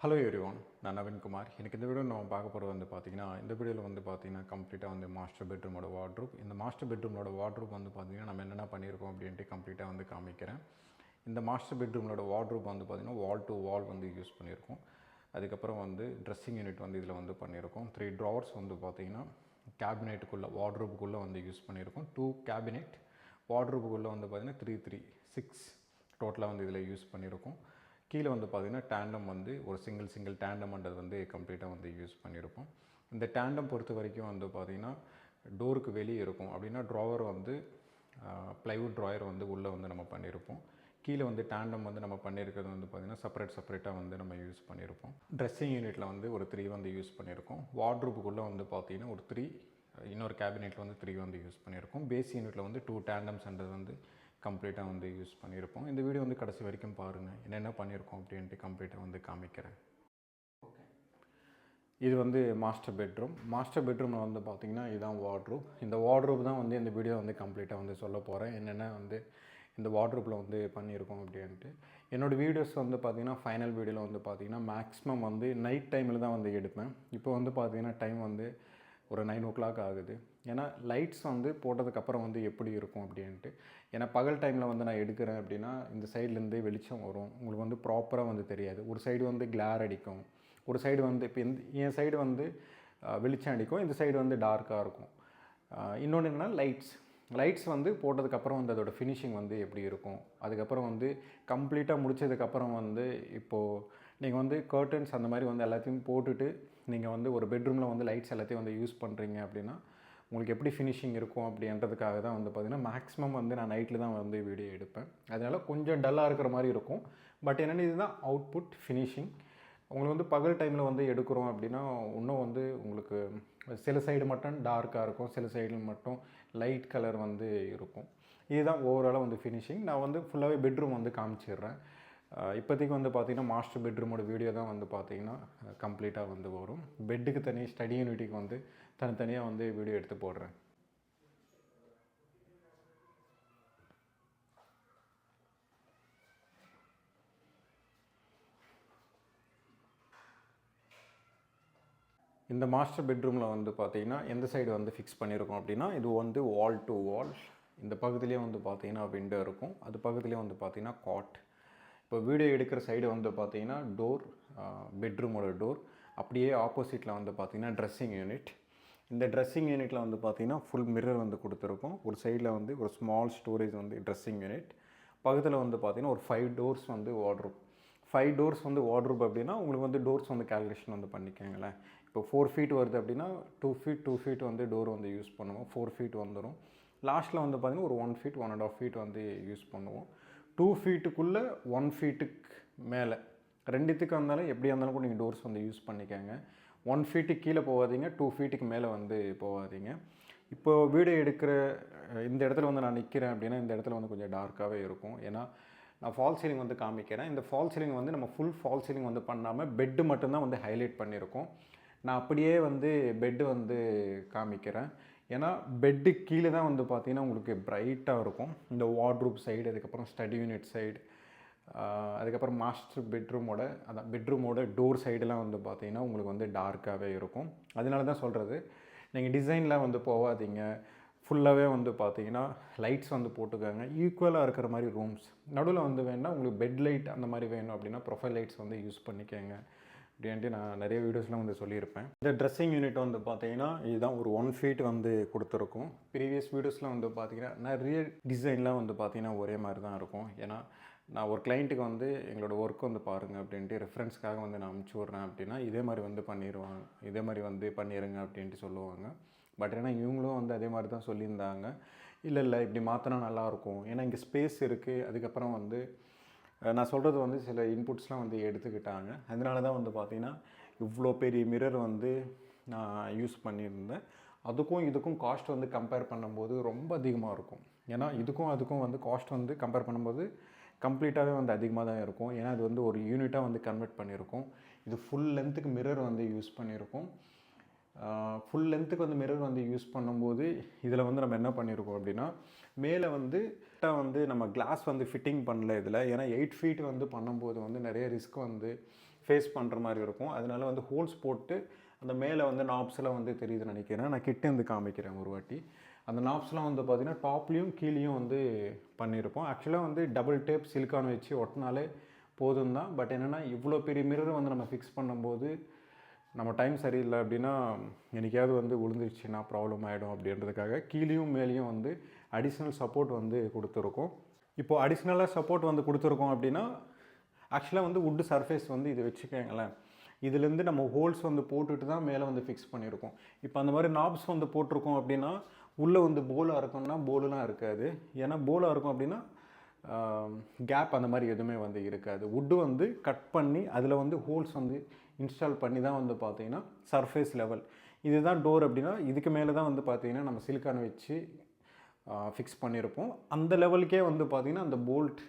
Hello everyone, நான் நவீன்குமார். எனக்கு இந்த வீடியோ நம்ம பார்க்க போகிறது வந்து பார்த்திங்கன்னா, இந்த வீடியோவில் வந்து பார்த்திங்கன்னா கம்ப்ளீட்டாக வந்து மாஸ்டர் பெட்ரூமோட வார்ட்ரூப். இந்த மாஸ்டர் பெட்ரூமோட வார்ட்ரூப் வந்து பார்த்திங்கன்னா நம்ம என்னென்ன பண்ணியிருக்கோம் அப்படின்ட்டு கம்ப்ளீட்டாக வந்து காமிக்கிறேன். இந்த மாஸ்டர் பெட்ரூமோட வார்ட்ரூப் வந்து பார்த்திங்கன்னா வால் டு வால் வந்து யூஸ் பண்ணியிருக்கோம். அதுக்கப்புறம் வந்து ட்ரெஸ்ஸிங் யூனிட் வந்து இதில் வந்து பண்ணியிருக்கோம். 3 ட்ராவர்ஸ் வந்து பார்த்திங்கன்னா கேபினெட்டுக்குள்ளே வார்ட்ரூப்புக்குள்ளே வந்து யூஸ் பண்ணியிருக்கோம். 2 கேபினெட் வார்ட்ரூப்புக்குள்ளே வந்து பார்த்திங்கன்னா 3 6 டோட்டலாக வந்து இதில் யூஸ் பண்ணியிருக்கோம். கீழே வந்து பார்த்திங்கன்னா டேண்டம் வந்து ஒரு சிங்கிள் டேண்டம்ன்றது வந்து கம்ப்ளீட்டாக வந்து யூஸ் பண்ணியிருப்போம். இந்த டேண்டம் பொறுத்த வரைக்கும் வந்து பார்த்திங்கன்னா டோருக்கு வெளியே இருக்கும். அப்படின்னா ட்ராவர் வந்து ப்ளைவுட் ட்ராயர் வந்து உள்ளே வந்து நம்ம பண்ணியிருப்போம். கீழே வந்து டேண்டம் வந்து நம்ம பண்ணியிருக்கிறது வந்து பார்த்திங்கன்னா செப்பரேட்டாக வந்து நம்ம யூஸ் பண்ணியிருப்போம். ட்ரெஸ்ஸிங் யூனிட்டில் வந்து ஒரு 3 வந்து யூஸ் பண்ணியிருக்கோம். வார்ட்ரூப்புக்குள்ளே வந்து பார்த்திங்கன்னா ஒரு 3, இன்னொரு கேபினெட்டில் வந்து 3 வந்து யூஸ் பண்ணியிருக்கோம். பேஸ் யூனிட்டில் வந்து 2 டேண்டம்ஸ்ன்றது வந்து கம்ப்ளீட்டாக வந்து யூஸ் பண்ணியிருப்போம். இந்த வீடியோ வந்து கடைசி வரைக்கும் பாருங்கள், என்னென்ன பண்ணியிருக்கோம் அப்படின்ட்டு கம்ப்ளீட்டாக வந்து காமிக்கிறேன். இது வந்து மாஸ்டர் பெட்ரூமில் வந்து பார்த்திங்கன்னா இதுதான் வார்ட்ரூப். இந்த வார்ட்ரூப் தான் வந்து இந்த வீடியோ வந்து கம்ப்ளீட்டாக வந்து சொல்ல போகிறேன், என்னென்ன வந்து இந்த வார்ட்ரூப்பில் வந்து பண்ணியிருக்கோம் அப்படின்ட்டு. என்னோடய வீடியோஸ் வந்து பார்த்திங்கன்னா ஃபைனல் வீடியோவில் வந்து பார்த்திங்கன்னா மேக்ஸிமம் வந்து நைட் டைமில் தான் வந்து எடுப்பேன். இப்போ வந்து பார்த்திங்கன்னா டைம் வந்து ஒரு 9 o'clock ஆகுது. ஏன்னா லைட்ஸ் வந்து போட்டதுக்கப்புறம் வந்து எப்படி இருக்கும் அப்படின்ட்டு. ஏன்னா பகல் டைமில் வந்து நான் எடுக்கிறேன் அப்படின்னா இந்த சைட்லேருந்து வெளிச்சம் வரும், உங்களுக்கு வந்து ப்ராப்பராக வந்து தெரியாது. ஒரு சைடு வந்து கிளார் அடிக்கும், ஒரு சைடு வந்து இப்போ என் சைடு வந்து வெளிச்சம் அடிக்கும், இந்த சைடு வந்து டார்க்காக இருக்கும். இன்னொன்று என்னென்னா லைட்ஸ் வந்து போட்டதுக்கப்புறம் வந்து அதோடய ஃபினிஷிங் வந்து எப்படி இருக்கும். அதுக்கப்புறம் வந்து கம்ப்ளீட்டாக முடித்ததுக்கப்புறம் வந்து இப்போது நீங்கள் வந்து கர்டன்ஸ் அந்த மாதிரி வந்து எல்லாத்தையும் போட்டுட்டு நீங்கள் வந்து ஒரு பெட்ரூமில் வந்து லைட்ஸ் எல்லாத்தையும் வந்து யூஸ் பண்ணுறீங்க அப்படின்னா உங்களுக்கு எப்படி ஃபினிஷிங் இருக்கும் அப்படின்றதுக்காக தான் வந்து பார்த்திங்கன்னா மேக்ஸிமம் வந்து நான் நைட்டில் தான் வந்து வீடியோ எடுப்பேன். அதனால் கொஞ்சம் டல்லாக இருக்கிற மாதிரி இருக்கும். பட் என்னென்ன இதுதான் அவுட்புட் ஃபினிஷிங். உங்களுக்கு வந்து பகல் டைமில் வந்து எடுக்கிறோம் அப்படின்னா இன்னும் வந்து உங்களுக்கு சில சைடு மட்டும் டார்க்காக இருக்கும், சில சைடில் மட்டும் லைட் கலர் வந்து இருக்கும். இதுதான் ஓவராலாக வந்து ஃபினிஷிங். நான் வந்து ஃபுல்லாகவே பெட்ரூம் வந்து காமிச்சிடுறேன். இப்போதைக்கு வந்து பார்த்திங்கன்னா மாஸ்டர் பெட்ரூமோட வீடியோ தான் வந்து பார்த்திங்கன்னா கம்ப்ளீட்டாக வந்து வரும். பெட்டுக்கு தனி, ஸ்டடி யூனிட்டுக்கு வந்து தனித்தனியாக வந்து வீடியோ எடுத்து போடுறேன். இந்த மாஸ்டர் பெட்ரூமில் வந்து பார்த்திங்கன்னா எந்த சைடு வந்து ஃபிக்ஸ் பண்ணியிருக்கோம் அப்படின்னா இது வந்து வால் டு வால். இந்த பக்கத்துலேயே வந்து பார்த்திங்கன்னா விண்டோ இருக்கும், அது பக்கத்துலேயே வந்து பார்த்திங்கன்னா காட். இப்போ வீடியோ எடுக்கிற சைடு வந்து பார்த்திங்கன்னா டோர், பெட்ரூமோட டோர். அப்படியே ஆப்போசிட்டில் வந்து பார்த்திங்கன்னா ட்ரெஸ்ஸிங் யூனிட். இந்த ட்ரெஸ்ஸிங் யூனிட்டில் வந்து பார்த்திங்கன்னா ஃபுல் மிரர் வந்து கொடுத்துருக்கோம். ஒரு சைடில் வந்து ஒரு ஸ்மால் ஸ்டோரேஜ் வந்து ட்ரெஸ்ஸிங் யூனிட். பக்கத்தில் வந்து பார்த்திங்கன்னா ஒரு 5 டோர்ஸ் வந்து வார்ட்ரூப். 5 டோர்ஸ் வந்து வார்ட்ரூப் அப்படின்னா உங்களுக்கு வந்து டோர்ஸ் வந்து கேல்குலேஷன் வந்து பண்ணிக்கோங்களேன். இப்போ 4 feet வருது அப்படின்னா 2 feet வந்து டோர் வந்து யூஸ் பண்ணுவோம். 4 feet வந்துடும். லாஸ்ட்டில் வந்து பார்த்திங்கன்னா ஒரு 1 feet 1.5 feet வந்து யூஸ் பண்ணுவோம். 2 feetக்குள்ளே 1 feetக்கு மேலே ரெண்டுத்துக்கு வந்தாலும் எப்படியா இருந்தாலும் கூட நீங்கள் டோர்ஸ் வந்து யூஸ் பண்ணிக்கோங்க. 1 feetக்கு கீழே போகாதீங்க, 2 feetக்கு மேலே வந்து போகாதீங்க. இப்போது வீடியோ எடுக்கிற இந்த இடத்துல வந்து நான் நிற்கிறேன் அப்படின்னா இந்த இடத்துல வந்து கொஞ்சம் டார்க்காகவே இருக்கும். ஏன்னா நான் ஃபால் சீலிங் வந்து காமிக்கிறேன். இந்த ஃபால் சீலிங் வந்து நம்ம ஃபுல் ஃபால் சீலிங் வந்து பண்ணாமல் பெட்டு மட்டும்தான் வந்து ஹைலைட் பண்ணியிருக்கோம். நான் அப்படியே வந்து பெட்டு வந்து காமிக்கிறேன். ஏன்னா பெட்டு கீழே தான் வந்து பார்த்திங்கன்னா உங்களுக்கு பிரைட்டாக இருக்கும். இந்த வார்ட்ரூப் சைடு, அதுக்கப்புறம் ஸ்டடி யூனிட் சைடு, அதுக்கப்புறம் மாஸ்டர் பெட்ரூமோட டோர் சைடெலாம் வந்து பார்த்திங்கன்னா உங்களுக்கு வந்து டார்க்காகவே இருக்கும். அதனால தான் சொல்கிறது, நீங்கள் டிசைனில் வந்து போகாதீங்க. ஃபுல்லாகவே வந்து பார்த்திங்கன்னா லைட்ஸ் வந்து போட்டுக்காங்க, ஈக்குவலாக இருக்கிற மாதிரி ரூம்ஸ். நடுவில் வந்து வேணால் உங்களுக்கு பெட் லைட் அந்த மாதிரி வேணும் அப்படின்னா ப்ரொஃபைல் லைட்ஸ் வந்து யூஸ் பண்ணிக்கோங்க அப்படின்ட்டு நான் நிறைய வீடியோஸ்லாம் வந்து சொல்லியிருப்பேன். இந்த ட்ரெஸ்ஸிங் யூனிட் வந்து பார்த்திங்கன்னா இதுதான் ஒரு 1 feet வந்து கொடுத்துருக்கும். ப்ரீவியஸ் வீடியோஸில் வந்து பார்த்திங்கன்னா நிறைய டிசைன்லாம் வந்து பார்த்திங்கன்னா ஒரே மாதிரி தான் இருக்கும். ஏன்னா நான் ஒரு கிளைண்ட்டுக்கு வந்து எங்களோட ஒர்க் வந்து பாருங்கள் அப்படின்ட்டு ரெஃபரன்ஸ்க்காக வந்து நான் அனுப்பிச்சி விட்றேன் அப்படின்னா இதே மாதிரி வந்து பண்ணிடுங்க அப்படின்ட்டு சொல்லுவாங்க. பட் ஏன்னா இவங்களும் வந்து அதே மாதிரி தான் சொல்லியிருந்தாங்க. இல்லை இப்படி மாற்றினா நல்லாயிருக்கும், ஏன்னா இங்கே ஸ்பேஸ் இருக்குது. அதுக்கப்புறம் வந்து நான் சொல்கிறது வந்து சில இன்புட்ஸ்லாம் வந்து எடுத்துக்கிட்டாங்க. அதனால தான் வந்து பார்த்திங்கன்னா இவ்வளோ பெரிய மிரர் வந்து நான் யூஸ் பண்ணியிருந்தேன். இதுக்கும் காஸ்ட் வந்து கம்பேர் பண்ணும்போது ரொம்ப அதிகமாக இருக்கும். ஏன்னா அதுக்கும் வந்து காஸ்ட் வந்து கம்பேர் பண்ணும்போது கம்ப்ளீட்டாகவே வந்து அதிகமாக தான் இருக்கும். ஏன்னா அது வந்து ஒரு யூனிட்டாக வந்து கன்வெர்ட் பண்ணியிருக்கோம். இது ஃபுல் லென்த்துக்கு மிரர் வந்து யூஸ் பண்ணியிருக்கோம். ஃபுல் லென்த்துக்கு வந்து மிரர் வந்து யூஸ் பண்ணும்போது இதில் வந்து நம்ம என்ன பண்ணியிருக்கோம் அப்படின்னா மேலே வந்து நம்ம கிளாஸ் வந்து ஃபிட்டிங் பண்ணல இதில். ஏன்னா 8 feet வந்து பண்ணும்போது வந்து நிறைய ரிஸ்க் வந்து ஃபேஸ் பண்ணுற மாதிரி இருக்கும். அதனால வந்து ஹோல்ஸ் போட்டு அந்த மேலே வந்து நாப்ஸ்லாம் வந்து தெரியுதுன்னு நினைக்கிறேன். நான் கிட்டே இருந்து காமிக்கிறேன் ஒரு வாட்டி. அந்த நாப்ஸ்லாம் வந்து பார்த்திங்கன்னா டாப்லேயும் கீழேயும் வந்து பண்ணியிருப்போம். ஆக்சுவலாக வந்து டபுள் டேப் சிலிக்கான் வச்சு ஒட்டினாலே போதும் தான். பட் என்னென்னா இவ்வளோ பெரிய மிரர் வந்து நம்ம ஃபிக்ஸ் பண்ணும்போது நம்ம டைம் சரியில்லை அப்படின்னா என்றைக்காவது வந்து விழுந்துருச்சுன்னா ப்ராப்ளம் ஆகிடும் அப்படின்றதுக்காக கீழேயும் மேலேயும் வந்து அடிஷ்னல் சப்போர்ட் வந்து கொடுத்துருக்கோம். இப்போது அடிஷ்னலாக சப்போர்ட் வந்து கொடுத்துருக்கோம் அப்படின்னா ஆக்சுவலாக வந்து வுட்டு சர்ஃபேஸ் வந்து இது வச்சுக்கோங்களேன், இதுலேருந்து நம்ம ஹோல்ஸ் வந்து போட்டுட்டு தான் மேலே வந்து ஃபிக்ஸ் பண்ணியிருக்கோம். இப்போ அந்த மாதிரி நாப்ஸ் வந்து போட்டிருக்கோம் அப்படின்னா உள்ளே வந்து போலாக இருக்கும்னா போலுலாம் இருக்காது. ஏன்னா போலாக இருக்கும் அப்படின்னா கேப் அந்த மாதிரி எதுவுமே வந்து இருக்காது. வுட்டு வந்து கட் பண்ணி அதில் வந்து ஹோல்ஸ் வந்து இன்ஸ்டால் பண்ணி தான் வந்து பார்த்திங்கன்னா சர்ஃபேஸ் லெவல் இதுதான் டோர் அப்படின்னா இதுக்கு மேலே தான் வந்து பார்த்திங்கன்னா நம்ம சிலிக்கான் வச்சு ஃபிக்ஸ் பண்ணியிருப்போம். அந்த லெவலுக்கே வந்து பார்த்திங்கன்னா அந்த போல்ட்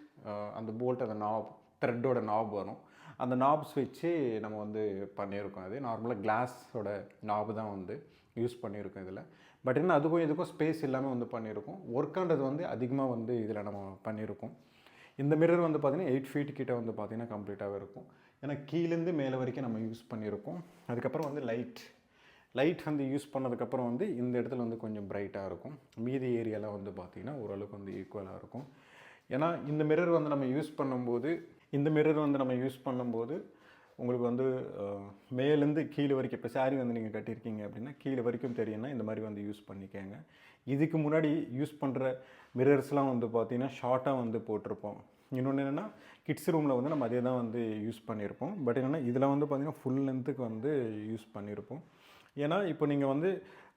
அந்த நாப் த்ரெட்டோட நாப் வரும். அந்த நாப்ஸ் வச்சு நம்ம வந்து பண்ணியிருக்கோம். அது நார்மலாக கிளாஸோட நாப் தான் வந்து யூஸ் பண்ணியிருக்கோம் இதில். பட் என்ன அதுக்கும் இதுக்கும் ஸ்பேஸ் இல்லாமல் வந்து பண்ணியிருக்கோம். ஒர்க்கானது வந்து அதிகமாக வந்து இதில் நம்ம பண்ணியிருக்கோம். இந்த மிரர் வந்து பார்த்திங்கன்னா 8 feet கிட்ட வந்து பார்த்திங்கன்னா கம்ப்ளீட்டாகவே இருக்கும். ஏன்னா கீழேருந்து மேலே வரைக்கும் நம்ம யூஸ் பண்ணியிருக்கோம். அதுக்கப்புறம் வந்து லைட் வந்து யூஸ் பண்ணதுக்கப்புறம் வந்து இந்த இடத்துல வந்து கொஞ்சம் பிரைட்டாக இருக்கும். மீதி ஏரியாலாம் வந்து பார்த்திங்கன்னா ஓரளவுக்கு வந்து ஈக்குவலாக இருக்கும். ஏன்னா இந்த மிரர் வந்து நம்ம யூஸ் பண்ணும்போது உங்களுக்கு வந்து மேலேருந்து கீழே வரைக்கும் இப்போ சாரி வந்து நீங்கள் கட்டியிருக்கீங்க அப்படின்னா கீழே வரைக்கும் தெரியும்னா இந்த மாதிரி வந்து யூஸ் பண்ணிக்கோங்க. இதுக்கு முன்னாடி யூஸ் பண்ணுற மிரர்ஸ்லாம் வந்து பார்த்திங்கன்னா ஷார்ட்டாக வந்து போட்டிருப்போம். இன்னொன்று என்னென்னா கிட்ஸ் ரூமில் வந்து நம்ம அதே தான் வந்து யூஸ் பண்ணியிருப்போம். பட் என்னென்னா இதில் வந்து பார்த்திங்கன்னா ஃபுல் லென்த்துக்கு வந்து யூஸ் பண்ணியிருப்போம். ஏன்னா இப்போ நீங்கள் வந்து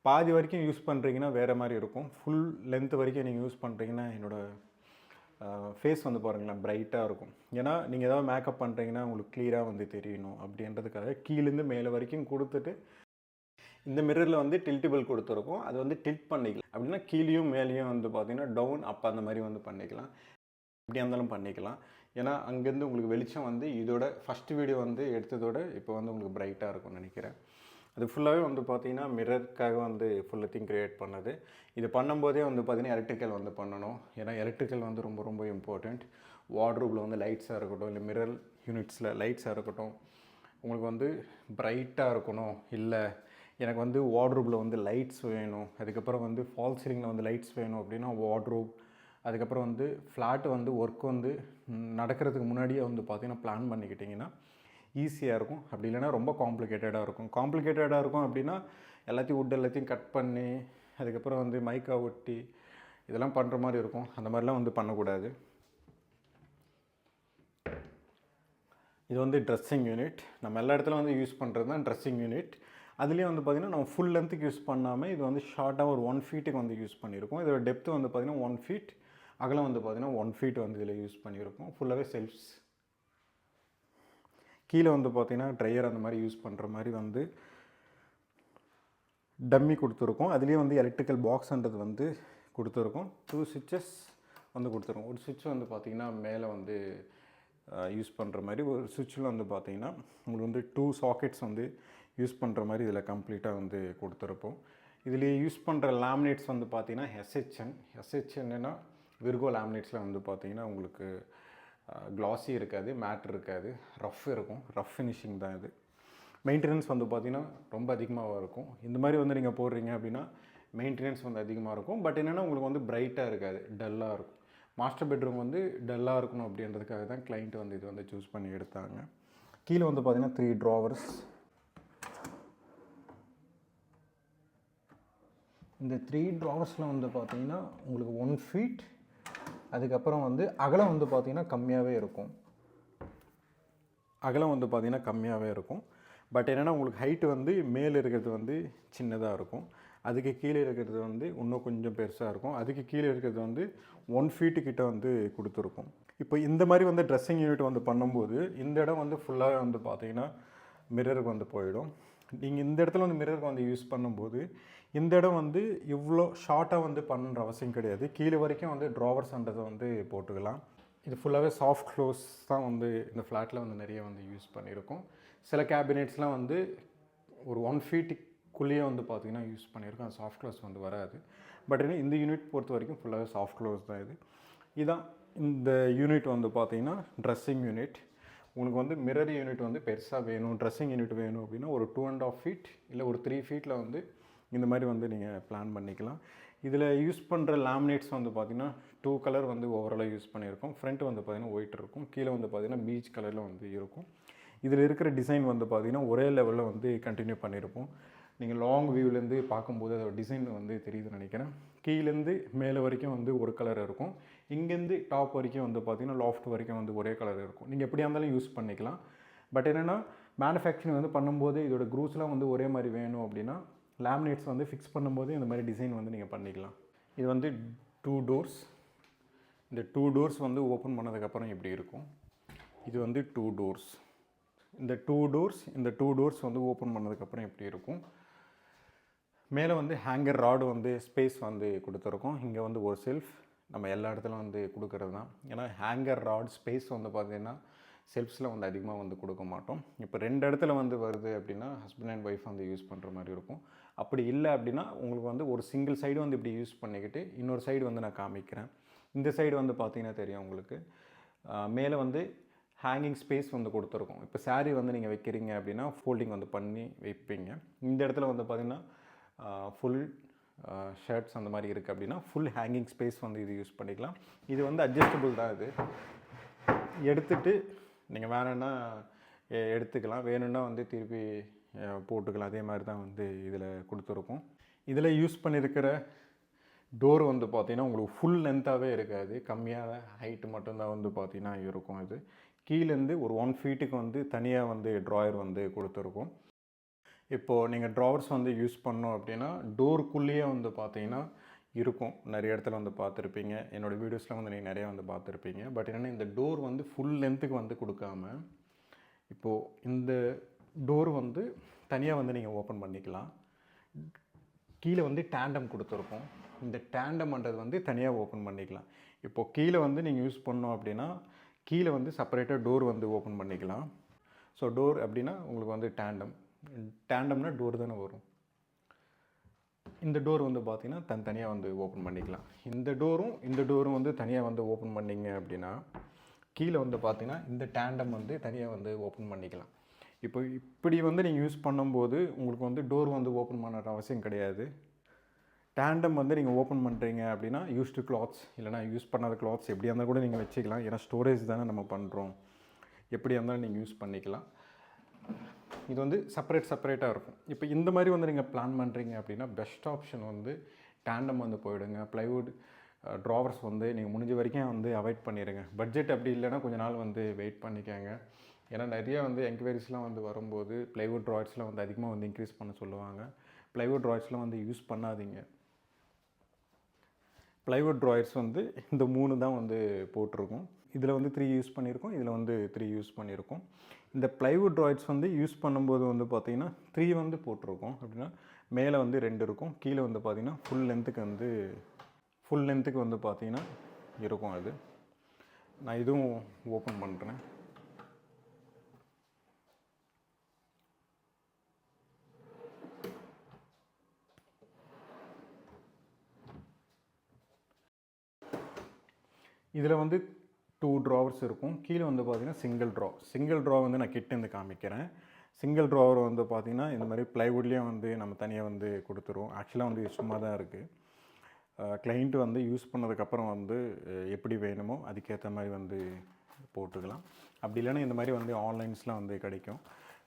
பாதி வரைக்கும் யூஸ் பண்ணுறீங்கன்னா வேறு மாதிரி இருக்கும். ஃபுல் லென்த் வரைக்கும் நீங்கள் யூஸ் பண்ணுறீங்கன்னா என்னோடய ஃபேஸ் வந்து பாருங்களேன் பிரைட்டாக இருக்கும். ஏன்னா நீங்கள் ஏதாவது மேக்கப் பண்ணுறீங்கன்னா உங்களுக்கு கிளியராக வந்து தெரியணும் அப்படின்றதுக்காக கீழேருந்து மேலே வரைக்கும் கொடுத்துட்டு இந்த மிரரில் வந்து டில்டிபிள் கொடுத்துருக்கோம். அது வந்து டில்ட் பண்ணிக்கலாம் அப்படின்னா கீழேயும் மேலேயும் வந்து பார்த்திங்கன்னா டவுன் அப் அந்த மாதிரி வந்து பண்ணிக்கலாம். எப்படியா இருந்தாலும் பண்ணிக்கலாம். ஏன்னா அங்கேருந்து உங்களுக்கு வெளிச்சம் வந்து இதோட ஃபஸ்ட்டு வீடியோ வந்து எடுத்ததோட இப்போ வந்து உங்களுக்கு பிரைட்டாக இருக்கும்னு நினைக்கிறேன். அது ஃபுல்லாகவே வந்து பார்த்திங்கன்னா மிரருக்காக வந்து ஃபுல்லத்தையும் க்ரியேட் பண்ணது. இது பண்ணும்போதே வந்து பார்த்திங்கன்னா எலக்ட்ரிக்கல் வந்து பண்ணணும். ஏன்னா எலக்ட்ரிக்கல் வந்து ரொம்ப ரொம்ப இம்பார்ட்டண்ட். வார்ட்ரூப்பில் வந்து லைட்ஸாக இருக்கட்டும், இல்லை மிரர் யூனிட்ஸில் லைட்ஸாக இருக்கட்டும், உங்களுக்கு வந்து பிரைட்டாக இருக்கணும். இல்லை எனக்கு வந்து வார்ட்ரூப்பில் வந்து லைட்ஸ் வேணும், அதுக்கப்புறம் வந்து ஃபால் சீலிங்கில் வந்து லைட்ஸ் வேணும் அப்படின்னா வார்ட்ரூப், அதுக்கப்புறம் வந்து ஃப்ளாட் வந்து ஒர்க் வந்து நடக்கிறதுக்கு முன்னாடியே வந்து பார்த்திங்கன்னா பிளான் பண்ணிக்கிட்டிங்கன்னா ஈஸியாக இருக்கும். அப்படி இல்லைனா ரொம்ப காம்ப்ளிகேட்டடாக இருக்கும் அப்படின்னா எல்லாத்தையும் கட் பண்ணி அதுக்கப்புறம் வந்து மைக்கா ஒட்டி இதெல்லாம் பண்ணுற மாதிரி இருக்கும். அந்த மாதிரிலாம் வந்து பண்ணக்கூடாது. இது வந்து ட்ரெஸ்ஸிங் யூனிட். நம்ம எல்லா இடத்துல வந்து யூஸ் பண்ணுறது தான் ட்ரெஸ்ஸிங் யூனிட். அதுலேயும் வந்து பார்த்திங்கன்னா நம்ம ஃபுல் லென்த்துக்கு யூஸ் பண்ணாமல் இது வந்து ஷார்ட்டாக ஒரு 1 feet வந்து யூஸ் பண்ணியிருக்கோம். இதோட டெப்த்து வந்து பார்த்திங்கன்னா 1 feet, அகலம் வந்து பார்த்திங்கன்னா 1 feet வந்து இதில் யூஸ் பண்ணியிருக்கோம். ஃபுல்லாகவே செல்ஃப்ஸ். கீழே வந்து பார்த்திங்கன்னா ட்ரையர் அந்த மாதிரி யூஸ் பண்ணுற மாதிரி வந்து டம்மி கொடுத்துருக்கோம். அதுலேயே வந்து எலக்ட்ரிக்கல் பாக்ஸ்ன்றது வந்து கொடுத்துருக்கோம். 2 switches வந்து கொடுத்துருக்கோம். ஒரு சுவிட்ச் வந்து பார்த்திங்கன்னா மேலே வந்து யூஸ் பண்ணுற மாதிரி, ஒரு சுவிட்சில் வந்து பார்த்திங்கன்னா உங்களுக்கு வந்து 2 sockets வந்து யூஸ் பண்ணுற மாதிரி இதில் கம்ப்ளீட்டாக வந்து கொடுத்துருப்போம். இதில் யூஸ் பண்ணுற லேமினேட்ஸ் வந்து பார்த்திங்கன்னா எஸ்ஹெச்என்னா விர்கோ லேமினேட்ஸில் வந்து பார்த்திங்கன்னா உங்களுக்கு க்ளாஸி இருக்காது, மேட் இருக்காது, ரஃப் இருக்கும். ரஃப் ஃபினிஷிங் தான் இது. மெயின்டெனன்ஸ் வந்து பார்த்திங்கன்னா ரொம்ப அதிகமாக இருக்கும். இந்த மாதிரி வந்து நீங்கள் போடுறீங்க அப்படின்னா மெயின்டெனன்ஸ் வந்து அதிகமாக இருக்கும். பட் என்னென்னா உங்களுக்கு வந்து பிரைட்டாக இருக்காது, டல்லாக இருக்கும். மாஸ்டர் பெட்ரூம் வந்து டல்லாக இருக்கணும் அப்படின்றதுக்காக தான் கிளைண்ட் வந்து இது வந்து சூஸ் பண்ணி எடுத்தாங்க. கீழே வந்து பார்த்திங்கன்னா 3 drawers. இந்த 3 drawersல வந்து பார்த்திங்கன்னா உங்களுக்கு 1 feet, அதுக்கப்புறம் வந்து அகலம் வந்து பார்த்திங்கன்னா கம்மியாகவே இருக்கும். பட் என்னென்னா உங்களுக்கு ஹைட்டு வந்து மேலே இருக்கிறது வந்து சின்னதாக இருக்கும், அதுக்கு கீழே இருக்கிறது வந்து இன்னும் கொஞ்சம் பெருசாக இருக்கும், அதுக்கு கீழே இருக்கிறது வந்து 1 feet கிட்ட வந்து கொடுத்துருக்கும். இப்போ இந்த மாதிரி வந்து ட்ரெஸ்ஸிங் யூனிட் வந்து பண்ணும்போது இந்த இடம் வந்து ஃபுல்லாக வந்து பார்த்திங்கன்னா மிரருக்கு வந்து போயிடும். நீங்கள் இந்த இடத்துல வந்து மிரருக்கு வந்து யூஸ் பண்ணும்போது இந்த இடம் வந்து இவ்வளோ ஷார்ட்டாக வந்து பண்ணுற அவசியம் கிடையாது. கீழே வரைக்கும் வந்து ட்ராவர்ஸ்ன்றதை வந்து போட்டுக்கலாம். இது ஃபுல்லாகவே சாஃப்ட் க்ளோஸ் தான் வந்து இந்த ஃப்ளாட்டில் வந்து நிறைய வந்து யூஸ் பண்ணியிருக்கோம். சில கேபினெட்ஸ்லாம் வந்து ஒரு 1 feetக்குள்ளேயே வந்து பார்த்திங்கன்னா யூஸ் பண்ணியிருக்கோம். அது சாஃப்ட் க்ளோஸ் வந்து வராது. பட் இந்த யூனிட் பொறுத்த வரைக்கும் ஃபுல்லாகவே சாஃப்ட் க்ளோஸ் தான். இதுதான் இந்த யூனிட் வந்து பார்த்திங்கன்னா ட்ரெஸ்ஸிங் யூனிட். உங்களுக்கு வந்து மிரர் யூனிட் வந்து பெருசாக வேணும், ட்ரெஸ்ஸிங் யூனிட் வேணும் அப்படின்னா ஒரு 2.5 ஃபீட் இல்லை ஒரு 3 ஃபீட்டில் வந்து இந்த மாதிரி வந்து நீங்கள் பிளான் பண்ணிக்கலாம். இதில் யூஸ் பண்ணுற லேமினேட்ஸ் வந்து பார்த்திங்கன்னா 2 கலர் வந்து ஓவராலாக யூஸ் பண்ணியிருக்கோம். ஃப்ரண்ட் வந்து பார்த்திங்கன்னா ஒயிட் இருக்கும், கீழே வந்து பார்த்திங்கன்னா பீச் கலரில் வந்து இருக்கும். இதில் இருக்கிற டிசைன் வந்து பார்த்திங்கன்னா ஒரே லெவலில் வந்து கண்டினியூ பண்ணியிருப்போம். நீங்கள் லாங் வியூவிலேருந்து பார்க்கும்போது அதோட டிசைன் வந்து தெரியுதுன்னு நினைக்கிறேன். கீழேருந்து மேலே வரைக்கும் வந்து ஒரு கலர் இருக்கும், இங்கேருந்து டாப் வரைக்கும் வந்து பார்த்திங்கன்னா லாஃப்ட் வரைக்கும் வந்து ஒரே கலர் இருக்கும். நீங்கள் எப்படியா இருந்தாலும் யூஸ் பண்ணிக்கலாம். பட் என்னென்னா மேனுஃபேக்சரிங் வந்து பண்ணும்போது இதோட க்ரூஸ்லாம் வந்து ஒரே மாதிரி வேணும் அப்படின்னா லேமினேட்ஸ் வந்து ஃபிக்ஸ் பண்ணும்போது இந்த மாதிரி டிசைன் வந்து நீங்கள் பண்ணிக்கலாம். இது வந்து 2 டோர்ஸ். இந்த 2 டோர்ஸ் வந்து ஓப்பன் பண்ணதுக்கப்புறம் இப்படி இருக்கும். இது வந்து 2 டோர்ஸ். இந்த 2 டோர்ஸ் வந்து ஓப்பன் பண்ணதுக்கப்புறம் இப்படி இருக்கும். மேலே வந்து ஹேங்கர் ராடு வந்து ஸ்பேஸ் வந்து கொடுத்துருக்கோம். இங்கே வந்து ஒரு செல்ஃப் நம்ம எல்லா இடத்துலையும் வந்து கொடுக்கறது தான். ஏன்னா ஹேங்கர் ராட் ஸ்பேஸ் வந்து பார்த்திங்கன்னா செல்ஃப்ஸில் வந்து அதிகமாக வந்து கொடுக்க மாட்டோம். இப்போ 2 இடத்துல வந்து வருது அப்படின்னா ஹஸ்பண்ட் அண்ட் ஒய்ஃப் வந்து யூஸ் பண்ணுற மாதிரி இருக்கும். அப்படி இல்லை அப்படின்னா உங்களுக்கு வந்து ஒரு சிங்கிள் சைடு வந்து இப்படி யூஸ் பண்ணிக்கிட்டு இன்னொரு சைடு வந்து நான் காமிக்கிறேன். இந்த சைடு வந்து பார்த்திங்கன்னா தெரியும் உங்களுக்கு, மேலே வந்து ஹேங்கிங் ஸ்பேஸ் வந்து கொடுத்துருக்கோம். இப்போ சாரீ வந்து நீங்கள் வைக்கிறீங்க அப்படின்னா ஃபோல்டிங் வந்து பண்ணி வைப்பீங்க. இந்த இடத்துல வந்து பார்த்திங்கன்னா ஃபுல் ஷர்ட்ஸ் அந்த மாதிரி இருக்குது அப்படின்னா ஃபுல் ஹேங்கிங் ஸ்பேஸ் வந்து இது யூஸ் பண்ணிக்கலாம். இது வந்து அட்ஜஸ்டபுள் தான். இது எடுத்துகிட்டு நீங்கள் வேணும்னா எடுத்துக்கலாம், வேணும்னா வந்து திருப்பி போட்டுக்கலாம். அதே மாதிரி தான் வந்து இதில் கொடுத்துருக்கோம். இதில் யூஸ் பண்ணியிருக்கிற டோர் வந்து பார்த்திங்கன்னா உங்களுக்கு ஃபுல் லென்த்தாகவே இருக்காது, கம்மியான ஹைட்டு மட்டும்தான் வந்து பார்த்திங்கன்னா இருக்கும். இது கீழேருந்து ஒரு 1 ஃபீட்டுக்கு வந்து தனியாக வந்து ட்ராயர் வந்து கொடுத்துருக்கோம். இப்போது நீங்கள் ட்ராவர்ஸ் வந்து யூஸ் பண்ணோம் அப்படின்னா டோருக்குள்ளேயே வந்து பார்த்தீங்கன்னா இருக்கும். நிறைய இடத்துல வந்து பார்த்துருப்பீங்க, என்னோடய வீடியோஸில் வந்து நீங்கள் நிறையா வந்து பார்த்துருப்பீங்க. பட் என்னென்னா இந்த டோர் வந்து ஃபுல் லென்த்துக்கு வந்து கொடுக்காம இப்போது இந்த டோர் வந்து தனியாக வந்து நீங்கள் ஓப்பன் பண்ணிக்கலாம். கீழே வந்து டேண்டம் கொடுத்துருக்கோம். இந்த டேண்டம்ன்றது வந்து தனியாக ஓப்பன் பண்ணிக்கலாம். இப்போது கீழே வந்து நீங்கள் யூஸ் பண்ணோம் அப்படின்னா கீழே வந்து செப்பரேட்டாக டோர் வந்து ஓப்பன் பண்ணிக்கலாம். ஸோ டோர் அப்படின்னா உங்களுக்கு வந்து டேண்டம்னா டோர் தானே வரும். இந்த டோர் வந்து பார்த்திங்கன்னா தனித்தனியாக வந்து ஓப்பன் பண்ணிக்கலாம். இந்த டோரும் வந்து தனியாக வந்து ஓப்பன் பண்ணிங்க அப்படின்னா கீழே வந்து பார்த்திங்கன்னா இந்த டேண்டம் வந்து தனியாக வந்து ஓப்பன் பண்ணிக்கலாம். இப்போ இப்படி வந்து நீங்கள் யூஸ் பண்ணும்போது உங்களுக்கு வந்து டோர் வந்து ஓப்பன் பண்ணுற அவசியம் கிடையாது. டேண்டம் வந்து நீங்கள் ஓப்பன் பண்ணுறீங்க அப்படின்னா யூஸ்டு கிளாத்ஸ் இல்லைனா யூஸ் பண்ணாத கிளாத்ஸ் எப்படியா இருந்தால் கூட நீங்கள் வச்சுக்கலாம். ஏன்னா ஸ்டோரேஜ் தானே நம்ம பண்ணுறோம், எப்படியா இருந்தாலும் நீங்கள் யூஸ் பண்ணிக்கலாம். இது வந்து செப்பரேட்டாக இருக்கும். இப்போ இந்த மாதிரி வந்து நீங்கள் பிளான் பண்ணுறீங்க அப்படின்னா பெஸ்ட் ஆப்ஷன் வந்து டேண்டம் வந்து போயிடுங்க. ப்ளைவுட் ட்ராவர்ஸ் வந்து நீங்கள் முடிஞ்ச வரைக்கும் வந்து அவாய்ட் பண்ணிடுங்க. பட்ஜெட் அப்படி இல்லைன்னா கொஞ்சம் நாள் வந்து வெயிட் பண்ணிக்கோங்க. ஏன்னா நிறைய வந்து என்கொயரிஸ்லாம் வந்து வரும்போது ப்ளைவுட் ட்ராவர்ஸ்லாம் வந்து அதிகமாக வந்து இன்க்ரீஸ் பண்ண சொல்லுவாங்க. ப்ளைவுட் ட்ராவர்ஸ்லாம் வந்து யூஸ் பண்ணாதீங்க. ப்ளைவுட் ட்ராயர்ஸ் வந்து இந்த 3 தான் வந்து போட்டிருக்கோம். இதில் வந்து 3 யூஸ் பண்ணியிருக்கோம், இதில் வந்து 3 யூஸ் பண்ணியிருக்கோம். இந்த ப்ளைவுட் ட்ராயர்ஸ் வந்து யூஸ் பண்ணும்போது வந்து பார்த்திங்கன்னா 3 வந்து போட்டிருக்கோம் அப்படின்னா மேலே வந்து 2 இருக்கும், கீழே வந்து பார்த்திங்கன்னா ஃபுல் லென்த்துக்கு வந்து பார்த்திங்கன்னா இருக்கும். அது நான் இதுவும் ஓப்பன் பண்ணுறேன். இதில் வந்து 2 ட்ராவர்ஸ் இருக்கும். கீழே வந்து பார்த்திங்கன்னா சிங்கிள் ட்ரா வந்து நான் கிட்டேருந்து காமிக்கிறேன். சிங்கிள் ட்ராவர் வந்து பார்த்திங்கன்னா இந்த மாதிரி ப்ளைவுட்லேயே வந்து நம்ம தனியாக வந்து கொடுத்துருவோம். ஆக்சுவலாக வந்து சும்மா தான் இருக்குது. கிளைண்ட்டு வந்து யூஸ் பண்ணதுக்கப்புறம் வந்து எப்படி வேணுமோ அதுக்கேற்ற மாதிரி வந்து போட்டுக்கலாம். அப்படி இல்லைன்னா இந்த மாதிரி வந்து ஆன்லைன்ஸ்லாம் வந்து கிடைக்கும்.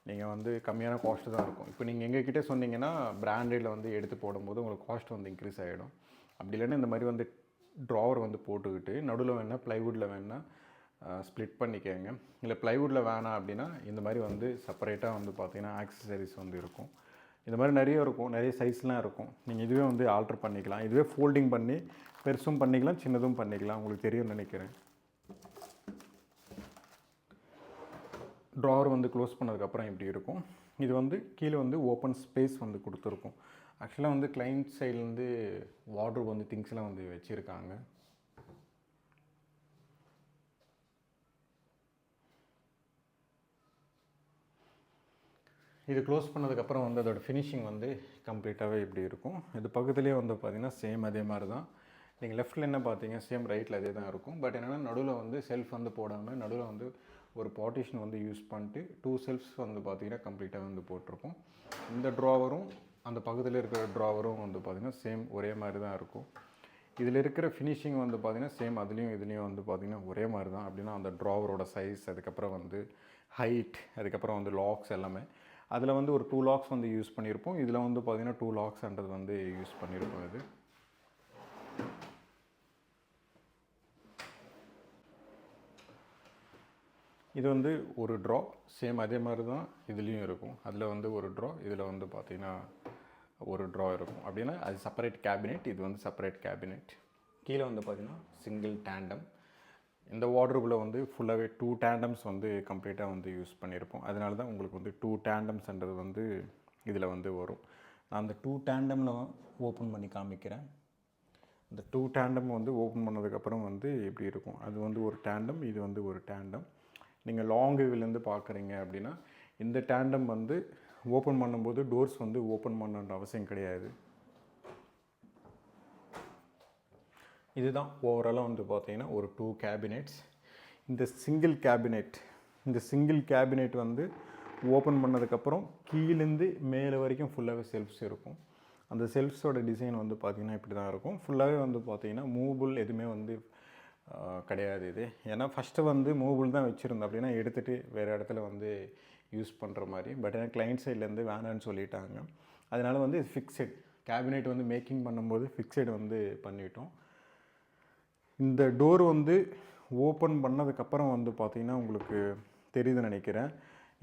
நீங்கள் வந்து கம்மியான காஸ்ட்டு தான் இருக்கும். இப்போ நீங்கள் எங்ககிட்ட சொன்னீங்கன்னா பிராண்டடில் வந்து எடுத்து போடும்போது உங்களுக்கு காஸ்ட் வந்து இன்க்ரீஸ் ஆகிடும். அப்படி இல்லைன்னா இந்த மாதிரி வந்து ட்ராவர் வந்து போட்டுக்கிட்டு நடுவில் வேணால் ப்ளைவுட்டில் வேணால் ஸ்ப்ளிட் பண்ணிக்கோங்க. இல்லை ப்ளைவுட்டில் வேணாம் அப்படின்னா இந்த மாதிரி வந்து செப்பரேட்டாக வந்து பார்த்திங்கன்னா ஆக்சசரிஸ் வந்து இருக்கும். இந்த மாதிரி நிறைய இருக்கும், நிறைய சைஸ்லாம் இருக்கும். நீங்கள் இதுவே வந்து ஆல்ட்ரு பண்ணிக்கலாம். இதுவே ஃபோல்டிங் பண்ணி பெருசும் பண்ணிக்கலாம், சின்னதும் பண்ணிக்கலாம். உங்களுக்கு தெரியும்னு நினைக்கிறேன். ட்ராவர் வந்து க்ளோஸ் பண்ணதுக்கப்புறம் இப்படி இருக்கும். இது வந்து கீழே வந்து ஓப்பன் ஸ்பேஸ் வந்து கொடுத்துருக்கும். ஆக்சுவலாக வந்து கிளைண்ட் சைட்லேருந்து வார்ட்ரோப் வந்து திங்ஸ்லாம் வந்து வச்சுருக்காங்க. இது க்ளோஸ் பண்ணதுக்கப்புறம் வந்து அதோடய ஃபினிஷிங் வந்து கம்ப்ளீட்டாகவே இப்படி இருக்கும். இது பக்கத்துலேயே வந்து பார்த்திங்கன்னா சேம் அதே மாதிரி தான். நீங்கள் லெஃப்ட்டில் என்ன பார்த்தீங்க சேம் ரைட்டில் அதே தான் இருக்கும். பட் என்னென்னா நடுவில் வந்து செல்ஃப் வந்து போடாமல் நடுவில் வந்து ஒரு பார்ட்டிஷன் வந்து யூஸ் பண்ணிட்டு 2 செல்ஃப்ஸ் வந்து பார்த்திங்கன்னா கம்ப்ளீட்டாக வந்து போட்டிருப்போம். இந்த ட்ராவரும் அந்த பக்கத்தில் இருக்கிற ட்ராவரும் வந்து பார்த்திங்கன்னா சேம் ஒரே மாதிரி தான் இருக்கும். இதில் இருக்கிற ஃபினிஷிங் வந்து பார்த்திங்கன்னா சேம் அதுலேயும் இதுலேயும் வந்து பார்த்திங்கன்னா ஒரே மாதிரி தான். அப்படின்னா அந்த ட்ராவரோட சைஸ், அதுக்கப்புறம் வந்து ஹைட், அதுக்கப்புறம் வந்து லாக்ஸ் எல்லாமே அதில் வந்து ஒரு 2 லாக்ஸ் வந்து யூஸ் பண்ணியிருப்போம். இதில் வந்து பார்த்திங்கன்னா 2 லாக்ஸ்ன்றது வந்து யூஸ் பண்ணியிருப்போம். இது வந்து ஒரு ட்ரா சேம் அதே மாதிரி தான் இதுலேயும் இருக்கும். அதில் வந்து ஒரு ட்ரா, இதில் வந்து பார்த்திங்கன்னா ஒரு ட்ரா இருக்கும். அப்படின்னா அது செப்பரேட் கேபினெட், இது வந்து செப்பரேட் கேபினெட். கீழே வந்து பார்த்திங்கன்னா சிங்கிள் டேண்டம். இந்த வார்ட்ரோபில் வந்து ஃபுல்லாகவே 2 டேண்டம்ஸ் வந்து கம்ப்ளீட்டாக வந்து யூஸ் பண்ணியிருப்போம். அதனால தான் உங்களுக்கு வந்து 2 டேண்டம்ஸ்ன்றது வந்து இதில் வந்து வரும். நான் அந்த 2 டேண்டமில் ஓப்பன் பண்ணி காமிக்கிறேன். இந்த 2 டேண்டம் வந்து ஓப்பன் பண்ணதுக்கப்புறம் வந்து இப்படி இருக்கும். அது வந்து ஒரு டேண்டம், இது வந்து ஒரு டேண்டம். நீங்கள் லாங் வியூவிலேருந்து பார்க்குறீங்க அப்படின்னா இந்த டேண்டம் வந்து ஓப்பன் பண்ணும்போது டோர்ஸ் வந்து ஓப்பன் பண்ணணுன்ற அவசியம் கிடையாது. இதுதான் ஓவராலாக வந்து பார்த்தீங்கன்னா ஒரு 2 கேபினெட்ஸ். இந்த சிங்கிள் கேபினெட் வந்து ஓப்பன் பண்ணதுக்கப்புறம் கீழேருந்து மேலே வரைக்கும் ஃபுல்லாகவே செல்ஃப்ஸ் இருக்கும். அந்த செல்ஃப்ஸோட டிசைன் வந்து பார்த்திங்கன்னா இப்படி தான் இருக்கும். ஃபுல்லாகவே வந்து பார்த்திங்கன்னா மூவபிள் எதுவுமே வந்து கிடையாது இது. ஏன்னா ஃபஸ்ட்டு வந்து மூவபிள் தான் வச்சுருந்தோம். அப்படின்னா எடுத்துகிட்டு வேறு இடத்துல வந்து யூஸ் பண்ணுற மாதிரி. பட் ஏன்னா கிளைண்ட் சைட்லேருந்து வேணான்னு சொல்லிட்டாங்க. அதனால் வந்து ஃபிக்ஸட் கேபினெட் வந்து மேக்கிங் பண்ணும்போது ஃபிக்ஸட் வந்து பண்ணிட்டோம். இந்த டோர் வந்து ஓப்பன் பண்ணதுக்கப்புறம் வந்து பார்த்திங்கன்னா உங்களுக்கு தெரியுதுன்னு நினைக்கிறேன்.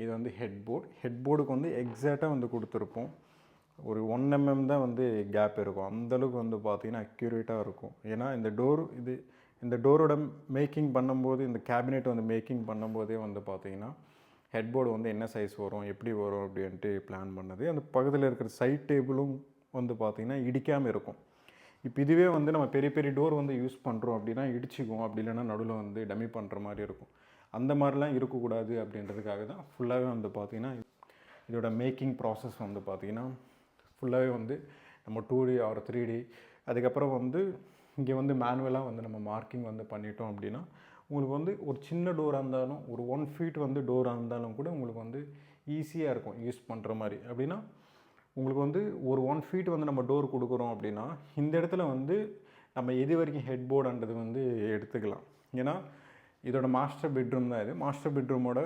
இது வந்து ஹெட்போர்டுக்கு வந்து எக்ஸாக்டாக வந்து கொடுத்துருப்போம். ஒரு 1 mm தான் வந்து கேப் இருக்கும். அந்தளவுக்கு வந்து பார்த்திங்கன்னா அக்யூரேட்டாக இருக்கும். ஏன்னா இந்த டோரோட மேக்கிங் பண்ணும்போது, இந்த கேபினெட் வந்து மேக்கிங் பண்ணும்போதே வந்து பார்த்திங்கன்னா ஹெட்போர்டு வந்து என்ன சைஸ் வரும், எப்படி வரும் அப்படின்ட்டு பிளான் பண்ணது. அந்த பக்கத்தில் இருக்கிற சைட் டேபிளும் வந்து பார்த்திங்கன்னா இடிக்காமல் இருக்கும். இப்போ இதுவே வந்து நம்ம பெரிய பெரிய டோர் வந்து யூஸ் பண்ணுறோம் அப்படின்னா இடிச்சிக்கும். அப்படி இல்லைன்னா நடுவில் வந்து டம்மி பண்ணுற மாதிரி இருக்கும். அந்த மாதிரிலாம் இருக்கக்கூடாது அப்படின்றதுக்காக தான் ஃபுல்லாகவே வந்து பார்த்திங்கன்னா இதோட மேக்கிங் ப்ராசஸ் வந்து பார்த்திங்கன்னா ஃபுல்லாகவே வந்து நம்ம 2D ஆர் 3D அதுக்கப்புறம் வந்து இங்கே வந்து மேனுவலாக வந்து நம்ம மார்க்கிங் வந்து பண்ணிட்டோம் அப்படின்னா உங்களுக்கு வந்து ஒரு சின்ன டோராக இருந்தாலும், ஒரு 1 feet வந்து டோராக இருந்தாலும் கூட உங்களுக்கு வந்து ஈஸியாக இருக்கும் யூஸ் பண்ணுற மாதிரி. அப்படின்னா உங்களுக்கு வந்து ஒரு 1 feet வந்து நம்ம டோர் கொடுக்குறோம் அப்படின்னா இந்த இடத்துல வந்து நம்ம எது வரைக்கும் ஹெட்போர்டுன்றது வந்து எடுத்துக்கலாம். ஏன்னா இதோட மாஸ்டர் பெட்ரூம் தான் இது. மாஸ்டர் பெட்ரூமோட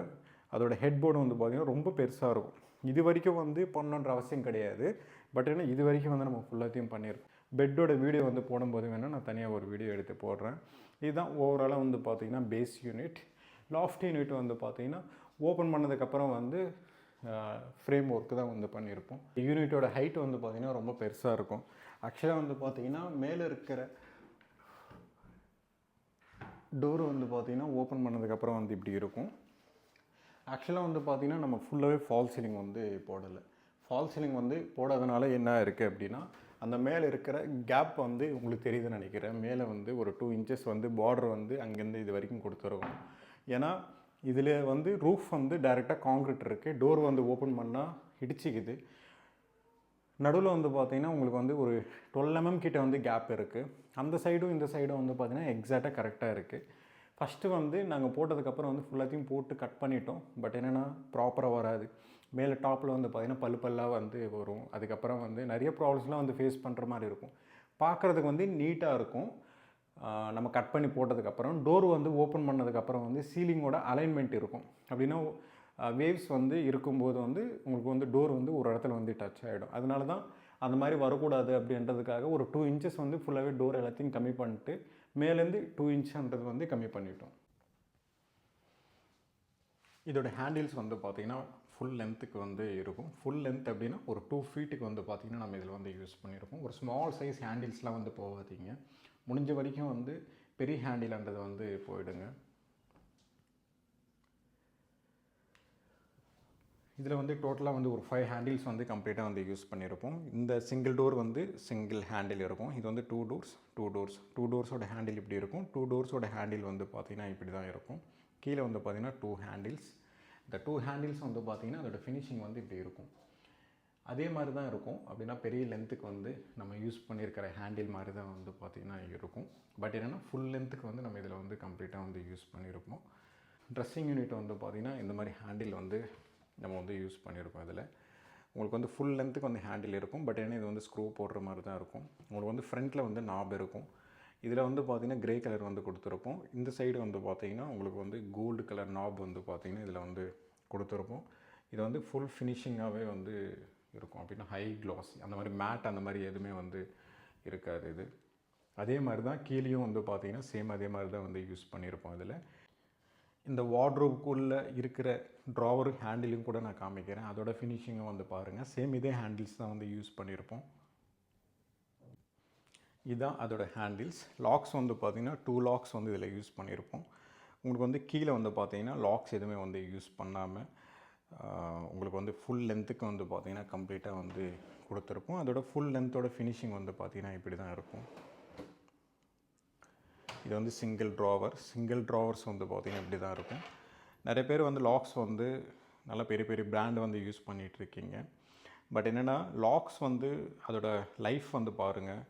அதோட ஹெட்போர்டு வந்து பார்த்திங்கன்னா ரொம்ப பெருசாக இருக்கும். இது வரைக்கும் வந்து பண்ணணுன்ற அவசியம் கிடையாது. பட் ஏன்னா இது வரைக்கும் வந்து நம்ம ஃபுல்லாத்தையும் பண்ணியிருக்கோம். பெட்டோட வீடியோ வந்து போடும்போது வேணால் நான் தனியாக ஒரு வீடியோ எடுத்து போடுறேன். இதுதான் ஓவராலாக வந்து பார்த்திங்கன்னா பேஸ் யூனிட். லாஃப்ட் யூனிட் வந்து பார்த்திங்கன்னா ஓப்பன் பண்ணதுக்கப்புறம் வந்து ஃப்ரேம் ஒர்க்கு தான் வந்து பண்ணியிருப்போம். யூனிட்டோட ஹைட் வந்து பார்த்திங்கன்னா ரொம்ப பெருசாக இருக்கும். ஆக்சுவலாக வந்து பார்த்திங்கன்னா மேலே இருக்கிற டோர் வந்து பார்த்திங்கன்னா ஓப்பன் பண்ணதுக்கப்புறம் வந்து இப்படி இருக்கும். ஆக்சுவலாக வந்து பார்த்திங்கன்னா நம்ம ஃபுல்லாகவே ஃபால் சீலிங் வந்து போடலை. ஃபால் சீலிங் வந்து போடாதனால என்ன இருக்குது அப்படின்னா அந்த மேலே இருக்கிற கேப் வந்து உங்களுக்கு தெரியுதுன்னு நினைக்கிறேன். மேலே வந்து ஒரு 2 inches வந்து பார்டர் வந்து அங்கேருந்து இது வரைக்கும் கொடுத்துருவோம். ஏன்னா இதில் வந்து ரூஃப் வந்து டைரெக்டாக காங்க்ரீட் இருக்குது. டோர் வந்து ஓப்பன் பண்ணால் இடிச்சிக்குது. நடுவில் வந்து பார்த்திங்கன்னா உங்களுக்கு வந்து ஒரு 12 mm கிட்ட வந்து கேப் இருக்குது. அந்த சைடும் இந்த சைடும் வந்து பார்த்திங்கன்னா எக்ஸாக்டாக கரெக்டாக இருக்குது. ஃபஸ்ட்டு வந்து நாங்கள் போட்டதுக்கப்புறம் வந்து ஃபுல்லாத்தையும் போட்டு கட் பண்ணிட்டோம். பட் என்னென்னா ப்ராப்பராக வராது. மேலே டாப்பில் வந்து பார்த்திங்கன்னா பல்லாக வந்து வரும். அதுக்கப்புறம் வந்து நிறைய ப்ராப்ளம்ஸ்லாம் வந்து ஃபேஸ் பண்ணுற மாதிரி இருக்கும். பார்க்குறதுக்கு வந்து நீட்டாக இருக்கும். நம்ம கட் பண்ணி போட்டதுக்கப்புறம் டோர் வந்து ஓப்பன் பண்ணதுக்கப்புறம் வந்து சீலிங்கோட அலைன்மெண்ட் இருக்கும். அப்படின்னா வேவ்ஸ் வந்து இருக்கும்போது வந்து உங்களுக்கு வந்து டோர் வந்து ஒரு இடத்துல வந்து டச் ஆகிடும். அதனால தான் அந்த மாதிரி வரக்கூடாது அப்படின்றதுக்காக ஒரு 2 inches வந்து ஃபுல்லாகவே டோர் எல்லாத்தையும் கம்மி பண்ணிட்டு மேலேருந்து 2 inchன்றது வந்து கம்மி பண்ணிட்டோம். இதோட ஹேண்டில்ஸ் வந்து பார்த்திங்கன்னா ஃபுல் லென்த்துக்கு வந்து இருக்கும். ஃபுல் லென்த் அப்படின்னா ஒரு 2 feetக்கு வந்து பார்த்திங்கன்னா நம்ம இதில் வந்து யூஸ் பண்ணியிருக்கோம். ஒரு ஸ்மால் சைஸ் ஹேண்டில்ஸ்லாம் வந்து போகாதீங்க. முடிஞ்ச வரைக்கும் வந்து பெரிய ஹேண்டில்ன்றது வந்து போயிடுங்க. இதில் வந்து டோட்டலாக வந்து ஒரு 5 ஹேண்டில்ஸ் வந்து கம்ப்ளீட்டாக வந்து யூஸ் பண்ணியிருப்போம். இந்த சிங்கிள் டோர் வந்து சிங்கிள் ஹேண்டில் இருக்கும். இது வந்து 2 டோர்ஸோட ஹேண்டில் இப்படி இருக்கும். 2 டோர்ஸோட ஹேண்டில் வந்து பார்த்திங்கன்னா இப்படி தான் இருக்கும். கீழே வந்து பார்த்திங்கன்னா 2 ஹேண்டில்ஸ். இந்த 2 ஹேண்டில்ஸ் வந்து பார்த்திங்கன்னா அதோட ஃபினிஷிங் வந்து இப்படி இருக்கும். அதே மாதிரி தான் இருக்கும். அப்படின்னா பெரிய லென்த்துக்கு வந்து நம்ம யூஸ் பண்ணியிருக்கிற ஹேண்டில் மாதிரி தான் வந்து பார்த்திங்கன்னா இருக்கும். பட் என்னென்னா ஃபுல் லென்த்துக்கு வந்து நம்ம இதில் வந்து கம்ப்ளீட்டாக வந்து யூஸ் பண்ணியிருப்போம். ட்ரெஸ்ஸிங் யூனிட் வந்து பார்த்திங்கன்னா இந்த மாதிரி ஹேண்டில் வந்து நம்ம வந்து யூஸ் பண்ணியிருக்கோம். இதில் உங்களுக்கு வந்து ஃபுல் லென்த்துக்கு வந்து ஹேண்டில் இருக்கும். பட் ஏன்னா இது வந்து ஸ்க்ரூ போடுற மாதிரி தான் இருக்கும். உங்களுக்கு வந்து ஃப்ரண்ட்டில் வந்து நாப் இருக்கும். இதில் வந்து பார்த்திங்கன்னா க்ரே கலர் வந்து கொடுத்துருப்போம். இந்த சைடு வந்து பார்த்திங்கன்னா உங்களுக்கு வந்து கோல்டு கலர் நாப் வந்து பார்த்திங்கன்னா இதில் வந்து கொடுத்துருப்போம். இது வந்து ஃபுல் ஃபினிஷிங்காகவே வந்து இருக்கும். அப்படின்னா ஹை க்ளாஸ் அந்த மாதிரி மேட் அந்த மாதிரி எதுவுமே வந்து இருக்காது. இது அதே மாதிரி தான் கீழேயும் வந்து பார்த்திங்கன்னா சேம் அதே மாதிரி தான் வந்து யூஸ் பண்ணியிருப்போம். இதில் இந்த வார்ட்ரோப்குள்ளே இருக்கிற ட்ராவர் ஹேண்டிலும் கூட நான் காமிக்கிறேன். அதோட ஃபினிஷிங்கை வந்து பாருங்கள். சேம் இதே ஹேண்டில்ஸ் தான் வந்து யூஸ் பண்ணியிருப்போம். இதுதான் அதோட ஹேண்டில்ஸ். லாக்ஸ் வந்து பார்த்திங்கன்னா 2 லாக்ஸ் வந்து இதில் யூஸ் பண்ணியிருப்போம். உங்களுக்கு வந்து கீழே வந்து பார்த்திங்கன்னா லாக்ஸ் எதுவுமே வந்து யூஸ் பண்ணாமல் உங்களுக்கு வந்து ஃபுல் லென்த்துக்கு வந்து பார்த்திங்கன்னா கம்ப்ளீட்டாக வந்து கொடுத்துருப்போம். அதோட ஃபுல் லென்த்தோட ஃபினிஷிங் வந்து பார்த்திங்கன்னா இப்படி தான் இருக்கும். இது வந்து சிங்கிள் ட்ராவர்ஸ் வந்து பார்த்திங்கன்னா இப்படி தான் இருக்கும். நிறைய பேர் வந்து லாக்ஸ் வந்து நல்லா பெரிய பெரிய பிராண்ட் வந்து யூஸ் பண்ணிகிட்ருக்கீங்க. பட் என்னென்னா லாக்ஸ் வந்து அதோட லைஃப் வந்து பாருங்கள்.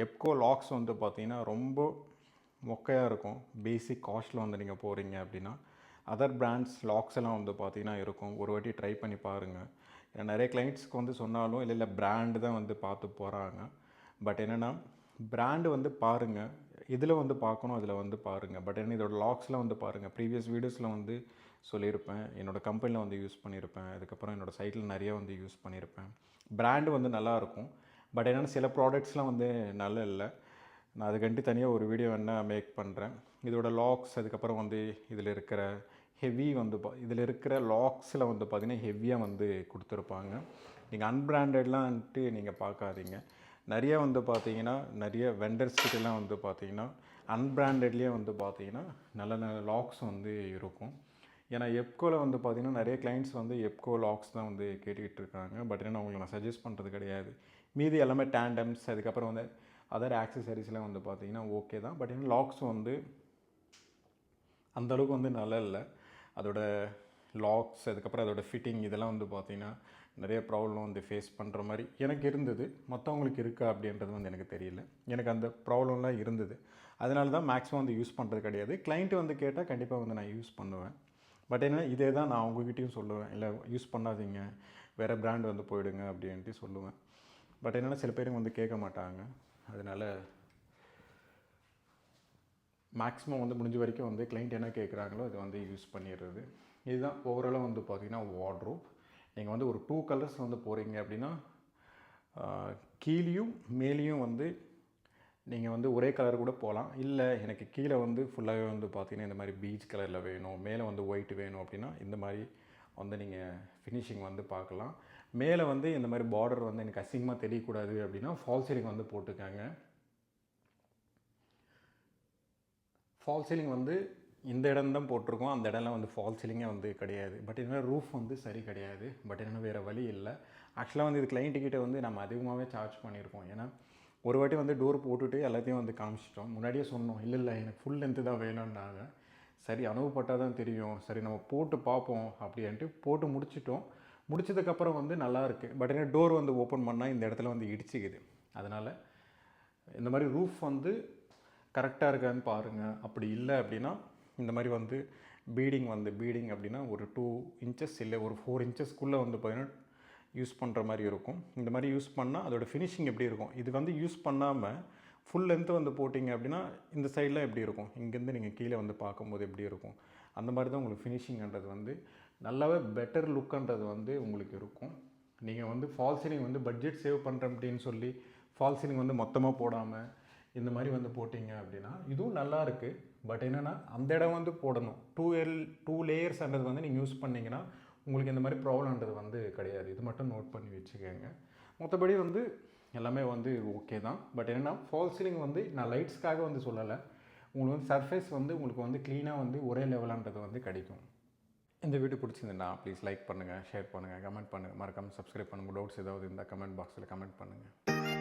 எப்கோ லாக்ஸ் வந்து பார்த்திங்கன்னா ரொம்ப மொக்கையாக இருக்கும். பேசிக் காஸ்ட்டில் வந்து நீங்கள் போகிறீங்க அப்படின்னா அதர் பிராண்ட்ஸ் லாக்ஸ் எல்லாம் வந்து பார்த்திங்கன்னா இருக்கும். ஒரு வாட்டி ட்ரை பண்ணி பாருங்கள். ஏன்னா நிறைய கிளைண்ட்ஸ்க்கு வந்து சொன்னாலும் இல்லை பிராண்டு தான் வந்து பார்த்து போகிறாங்க. பட் என்னென்னா பிராண்டு வந்து பாருங்கள், இதில் வந்து பார்க்கணும், அதில் வந்து பாருங்கள். பட் என்ன இதோட லாக்ஸ்லாம் வந்து பாருங்கள். ப்ரீவியஸ் வீடியோஸில் வந்து சொல்லியிருப்பேன். என்னோடய கம்பெனியில் வந்து யூஸ் பண்ணியிருப்பேன். அதுக்கப்புறம் என்னோடய சைட்டில் நிறைய வந்து யூஸ் பண்ணியிருப்பேன். பிராண்டு வந்து நல்லாயிருக்கும். பட் என்னென்னா சில ப்ராடக்ட்ஸ்லாம் வந்து நல்லா இல்லை. நான் அதுக்கண்டி தனியாக ஒரு வீடியோ வேணால் மேக் பண்ணுறேன். இதோட லாக்ஸ் அதுக்கப்புறம் வந்து இதில் இருக்கிற ஹெவி வந்து இதில் இருக்கிற லாக்ஸில் வந்து பார்த்திங்கன்னா ஹெவியாக வந்து கொடுத்துருப்பாங்க. நீங்கள் அன்பிராண்டட்லான்ட்டு நீங்கள் பார்க்காதீங்க. நிறைய வந்து பார்த்திங்கன்னா நிறைய வெண்டர்ஸ்கிட்டலாம் வந்து பார்த்திங்கன்னா அன்பிராண்டட்லேயே வந்து பார்த்திங்கன்னா நல்ல நல்ல லாக்ஸ் வந்து இருக்கும். ஏன்னா எப்கோவில் வந்து பார்த்திங்கன்னா நிறைய கிளைண்ட்ஸ் வந்து எப்கோ லாக்ஸ் தான் வந்து கேட்டுக்கிட்டு இருக்காங்க. பட் என்ன உங்களுக்கு நான் சஜஸ்ட் பண்ணுறது கிடையாது. மீதி எல்லாமே டேண்டம்ஸ் அதுக்கப்புறம் வந்து அதர் ஆக்சசரிஸ்லாம் வந்து பார்த்திங்கன்னா ஓகே தான். பட் என்ன லாக்ஸ் வந்து அந்தளவுக்கு வந்து நல்லா இல்லை. அதோட லாக்ஸ் அதுக்கப்புறம் அதோட ஃபிட்டிங் இதெல்லாம் வந்து பார்த்திங்கன்னா நிறைய ப்ராப்ளம் வந்து ஃபேஸ் பண்ணுற மாதிரி எனக்கு இருந்தது. மற்றவங்களுக்கு இருக்கா அப்படின்றது வந்து எனக்கு தெரியல. எனக்கு அந்த ப்ராப்ளம்லாம் இருந்தது. அதனால தான் மேக்ஸிமம் வந்து யூஸ் பண்ணுறது கிடையாது. கிளைண்ட்டு வந்து கேட்டால் கண்டிப்பாக வந்து நான் யூஸ் பண்ணுவேன். பட் என்ன இதே தான் நான் உங்ககிட்டையும் சொல்லுவேன். இல்லை யூஸ் பண்ணாதீங்க, வேறு பிராண்ட் வந்து போயிடுங்க அப்படின்ட்டு சொல்லுவேன். பட் என்னென்னா சில பேரும் வந்து கேட்க மாட்டாங்க. அதனால் மேக்ஸிமம் வந்து முடிஞ்ச வரைக்கும் வந்து கிளைண்ட் என்ன கேட்குறாங்களோ அதை வந்து யூஸ் பண்ணிடுறது. இதுதான் ஓவராலாக வந்து பார்த்திங்கன்னா வார்ட்ரோப். நீங்கள் வந்து ஒரு 2 கலர்ஸ் வந்து போகிறீங்க அப்படின்னா கீழேயும் மேலேயும் வந்து நீங்கள் வந்து ஒரே கலர் கூட போகலாம். இல்லை எனக்கு கீழே வந்து ஃபுல்லாகவே வந்து பார்த்திங்கன்னா இந்த மாதிரி பீச் கலரில் வேணும், மேலே வந்து ஒயிட் வேணும் அப்படின்னா இந்த மாதிரி வந்து நீங்கள் ஃபினிஷிங் வந்து பார்க்கலாம். மேலே வந்து இந்த மாதிரி பார்டர் வந்து எனக்கு அசிங்கமாக தெரியக்கூடாது அப்படின்னா ஃபால் சீலிங் வந்து போட்டுக்காங்க. ஃபால் சீலிங் வந்து இந்த இடம் தான் போட்டிருக்கோம். அந்த இடம்லாம் வந்து ஃபால் சீலிங்கே வந்து கிடையாது. பட் என்னென்னா ரூஃப் வந்து சரி கிடையாது. பட் என்னென்னா வேறு வழி இல்லை. ஆக்சுவலாக வந்து இது கிளைண்ட்டுக்கிட்ட வந்து நம்ம அதிகமாகவே சார்ஜ் பண்ணியிருக்கோம். ஏன்னா ஒரு வாட்டி வந்து டோர் போட்டுட்டு எல்லாத்தையும் வந்து காமிச்சிட்டோம். முன்னாடியே சொன்னோம், இல்லை எனக்கு ஃபுல் லென்த்து தான் வேணும்னாங்க. சரி அனுபவப்பட்டால் தான் தெரியும், சரி நம்ம போட்டு பார்ப்போம் அப்படின்ட்டு போட்டு முடிச்சிட்டோம். முடிச்சதுக்கப்புறம் வந்து நல்லாயிருக்கு. பட் என்ன டோர் வந்து ஓப்பன் பண்ணால் இந்த இடத்துல வந்து இடிச்சிக்குது. அதனால் இந்த மாதிரி ரூஃப் வந்து கரெக்டாக இருக்கான்னு பாருங்கள். அப்படி இல்லை அப்படின்னா இந்த மாதிரி வந்து பீடிங் அப்படின்னா ஒரு 2 இன்ச்சஸ் இல்லை ஒரு 4 இன்ச்சஸ்க்குள்ளே வந்து பார்த்திங்கன்னா யூஸ் பண்ணுற மாதிரி இருக்கும். இந்த மாதிரி யூஸ் பண்ணால் அதோடய ஃபினிஷிங் எப்படி இருக்கும். இது வந்து யூஸ் பண்ணாமல் ஃபுல் லென்த்து வந்து போட்டிங்க அப்படின்னா இந்த சைடெலாம் எப்படி இருக்கும், இங்கேருந்து நீங்கள் கீழே வந்து பார்க்கும்போது எப்படி இருக்கும், அந்த மாதிரி தான் உங்களுக்கு ஃபினிஷிங்ன்றது வந்து நல்லாவே பெட்டர் லுக்குன்றது வந்து உங்களுக்கு இருக்கும். நீங்கள் வந்து ஃபால் சீலிங் வந்து பட்ஜெட் சேவ் பண்ணுறேன் அப்படின்னு சொல்லி ஃபால் சீலிங் வந்து மொத்தமாக போடாமல் இந்த மாதிரி வந்து போட்டிங்க அப்படின்னா இதுவும் நல்லா இருக்குது. பட் என்னென்னா அந்த இடம் வந்து போடணும். 2 லேயர்ஸ்ன்றது வந்து நீங்கள் யூஸ் பண்ணிங்கன்னா உங்களுக்கு இந்த மாதிரி ப்ராப்ளம்ன்றது வந்து கிடையாது. இது மட்டும் நோட் பண்ணி வச்சுக்கோங்க. மற்றபடி வந்து எல்லாமே வந்து ஓகே தான். பட் என்னென்னா ஃபால் சீலிங் வந்து நான் லைட்ஸ்க்காக வந்து சொல்லலை. உங்களுக்கு வந்து சர்ஃபேஸ் வந்து உங்களுக்கு வந்து க்ளீனாக வந்து ஒரே லெவலான்றது வந்து கிடைக்கும். இந்த வீடியோ பிடிச்சிருந்தா ப்ளீஸ் லைக் பண்ணுங்கள், ஷேர் பண்ணுங்கள், கமெண்ட் பண்ணுங்கள், மறக்காமல் சப்ஸ்கிரைப் பண்ணுங்கள். டவுட்ஸ் ஏதாவது இருந்தால் கமெண்ட் பாக்ஸில் கமெண்ட் பண்ணுங்கள்.